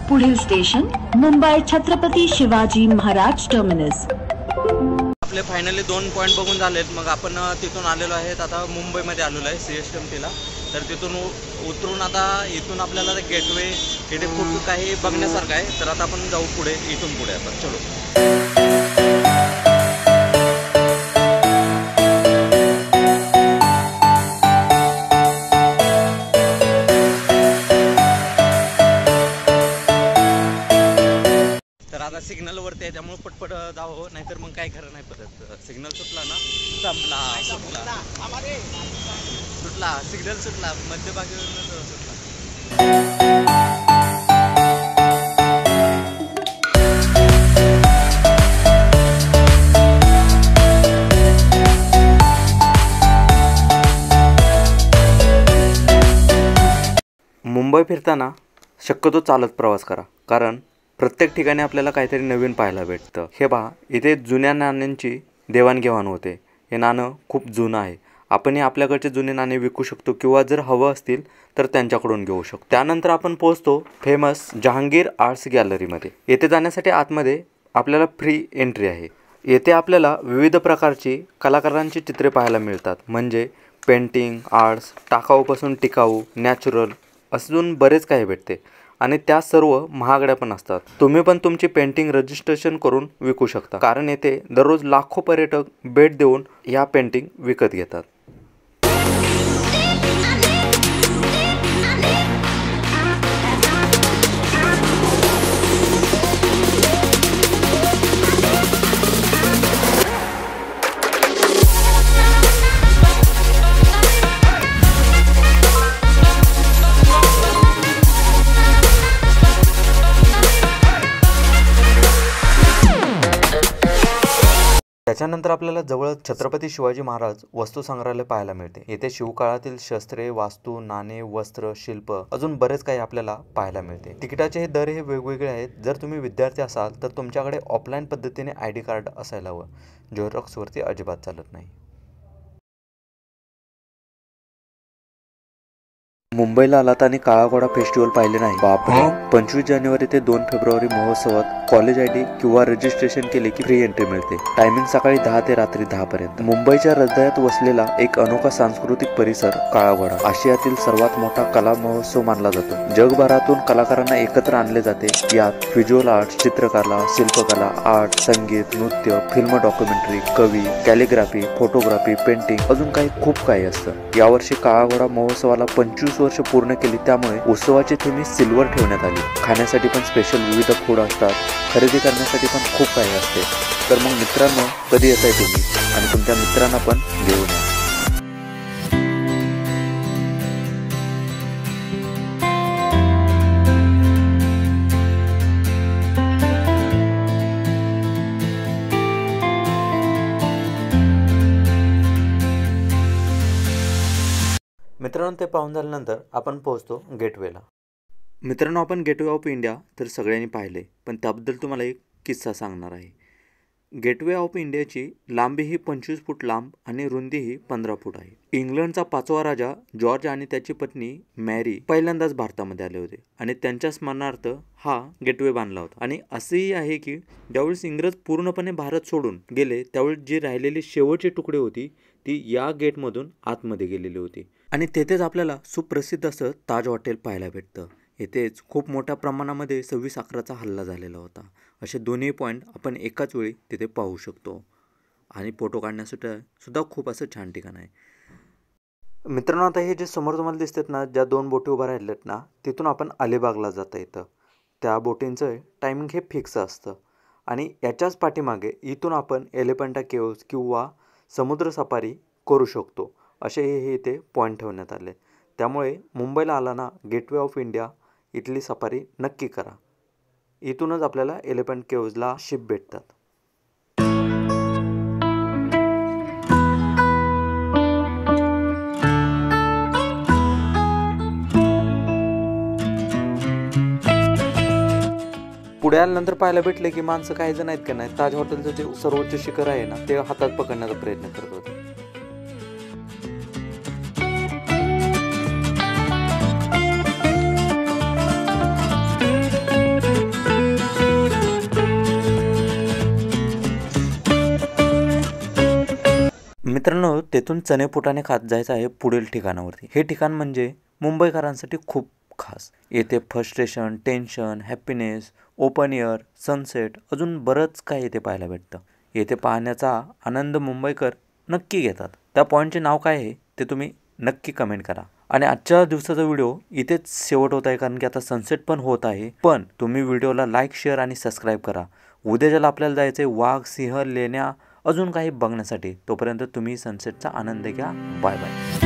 पुढील station Mumbai Chhatrapati Shivaji Maharaj terminus. आपले finally 2 point बघून झालेत। मग आपण तिथून आलेलो आहेत, आता मुंबईमध्ये आलेलो आहे CSTMTला। तर तिथून उतरून आता इथून आपल्याला गेटवे इथे खूप काही बघण्यासारखं आहे। तर आता आपण जाऊ पुढे, इथून पुढे आता चलो। आता सिग्नल वरती आहे, त्यामुळे पटपट जावं, नाहीतर मग काय खरं नाही। परत सिग्नल सुटला ना संपला, सुटला सिग्नल सुटला, मध्यभागी सुटला। मुंबई फिरताना शक्यतो चालत प्रवास करा, कारण प्रत्येक ठिकाणी आपल्याला काहीतरी नवीन पाहायला भेटतं। हे पहा, इथे जुन्या नाण्यांची देवाणघेवाण होते। हे नाणं खूप जुनं आहे। आपण आपल्याकडचे जुने नाणे विकू शकतो किंवा जर हवं असतील तर त्यांच्याकडून घेऊ शकतो। त्यानंतर आपण पोहोचतो फेमस जहांगीर आर्ट्स गॅलरीमध्ये। येथे जाण्यासाठी आतमध्ये आपल्याला फ्री एंट्री आहे। येथे आपल्याला विविध प्रकारची कलाकारांची चित्रे पाहायला मिळतात, म्हणजे पेंटिंग, आर्ट्स, टाकाऊपासून टिकाऊ, नॅचरल अजून बरेच काही भेटते आणि त्या सर्व महागड्या पण असतात। तुम्ही पण तुमची पेंटिंग रजिस्ट्रेशन करून विकू शकता, कारण येथे दररोज लाखो पर्यटक भेट देऊन या पेंटिंग विकत घेतात। त्याच्यानंतर आपल्याला जवळच छत्रपती शिवाजी महाराज वस्तू संग्रहालय पाहायला मिळते। येथे शिवकाळातील शस्त्रे, वास्तू, नाणे, वस्त्र, शिल्प अजून बरेच काही आपल्याला पाहायला मिळते। तिकिटाचे हे दर हे वेगवेगळे आहेत। जर तुम्ही विद्यार्थी असाल तर तुमच्याकडे ऑफलाईन पद्धतीने ID कार्ड असायला हवं, झेरॉक्स वरती अजिबात चालत नाही। मुंबईला आलात आणि काळा घोडा फेस्टिवल पाहिले नाही? बापरे! 25 जानेवारी ते 2 फेब्रुवारी महोत्सवात कॉलेज ID किंवा रजिस्ट्रेशन केले की फ्री एंट्री मिळते। टायमिंग सकाळी 10 ते रात्री 10 पर्यंत। मुंबईच्या हृदयात वसलेला एक अनोखा सांस्कृतिक परिसर काळा घोडा आशियातील सर्वात मोठा कला महोत्सव मानला जातो। जगभरातून कलाकारांना एकत्र आणले जाते। यात व्हिज्युअल आर्ट, चित्रकला, शिल्पकला, आर्ट, संगीत, नृत्य, फिल्म, डॉक्युमेंटरी, कवी, कॅलिग्राफी, फोटोग्राफी, पेंटिंग अजून खूप काही असतं। यावर्षी काळा घोडा महोत्सवाला 25 वर्ष पूर्ण केली, त्यामुळे उत्सवाची थीम सिल्वर ठेवण्यात आली। खाण्यासाठी पण स्पेशल विविध फूड असतात, खरेदी करण्यासाठी पण खूप काही असते। तर मग मित्रांनो, कधी येताय तुम्ही आणि तुमच्या मित्रांना पण घेऊन या। मित्रांनो, ते पाहून झाल्यानंतर आपण पोहोचतो गेटवेला। मित्रांनो, आपण गेटवे ऑफ इंडिया तर सगळ्यांनी पाहिले, पण त्याबद्दल तुम्हाला एक किस्सा सांगणार आहे। गेटवे ऑफ इंडियाची लांबी ही 25 फूट लांब आणि रुंदी ही 15 फूट आहे। इंग्लंडचा 5वा राजा जॉर्ज आणि त्याची पत्नी मॅरी पहिल्यांदाच भारतामध्ये आले होते आणि त्यांच्या स्मरणार्थ हा गेटवे बांधला होता। आणि असेही आहे की ज्यावेळेस इंग्रज पूर्णपणे भारत सोडून गेले, त्यावेळेस जी राहिलेली शेवटची तुकडे होती ती या गेटमधून आतमध्ये गेलेली होती। आणि तेथेच आपल्याला सुप्रसिद्ध असं ताज हॉटेल पाहायला भेटतं। येथेच खूप मोठ्या प्रमाणामध्ये 26/11चा हल्ला झालेला होता। असे दोन्ही पॉईंट आपण एकाच वेळी तिथे पाहू शकतो आणि फोटो काढण्यासाठी सुद्धा खूप असं छान ठिकाण आहे। मित्रांनो, आता हे जे समोर तुम्हाला दिसतात ना, ज्या 2 बोटी उभ्या राहिल्यात ना, तिथून आपण अलिबागला जाता येतं। त्या बोटींचं टायमिंग हे फिक्स असतं आणि याच्याच पाठीमागे इथून आपण एलिफंटा केव्ज किंवा समुद्र सफारी करू शकतो। असे हे इथे पॉईंट ठेवण्यात आले। त्यामुळे मुंबईला आला ना, गेटवे ऑफ इंडिया इथली सफारी नक्की करा। इथूनच आपल्याला एलिफंट केव्जला शिप भेटतात। पुढे आल्यानंतर पाहायला भेटले की माणसं काही जण आहेत का नाही, ताज हॉटेलचं जे सर्वोच्च शिखर आहे ना, ते हातात पकडण्याचा प्रयत्न करत होते। मित्रांनो, तेथून चणे फुटाणे खात जायचं आहे पुढील ठिकाणावरती. हे ठिकाण म्हणजे मुंबईकरांसाठी खूप खास. येथे frustration, tension, happiness, open air, sunset अजून बरंच काही येथे पाहायला भेटतं. येथे पाहण्याचा आनंद मुंबईकर नक्की घेतात. त्या पॉईंटचे नाव काय आहे ते तुम्ही नक्की कमेंट करा. आणि आजच्या दिवसाचा व्हिडिओ इथेच शेवट होत आहे, कारण की आता सनसेट पण होत आहे. पण तुम्ही व्हिडिओला लाईक, शेअर आणि सबस्क्राईब करा. उद्या ज्याला आपल्याला जायचं आहे वाघ, सिंह, लेण्या अजून काही बघण्यासाठी. तोपर्यंत तुम्ही सनसेटचा आनंद घ्या. Bye bye.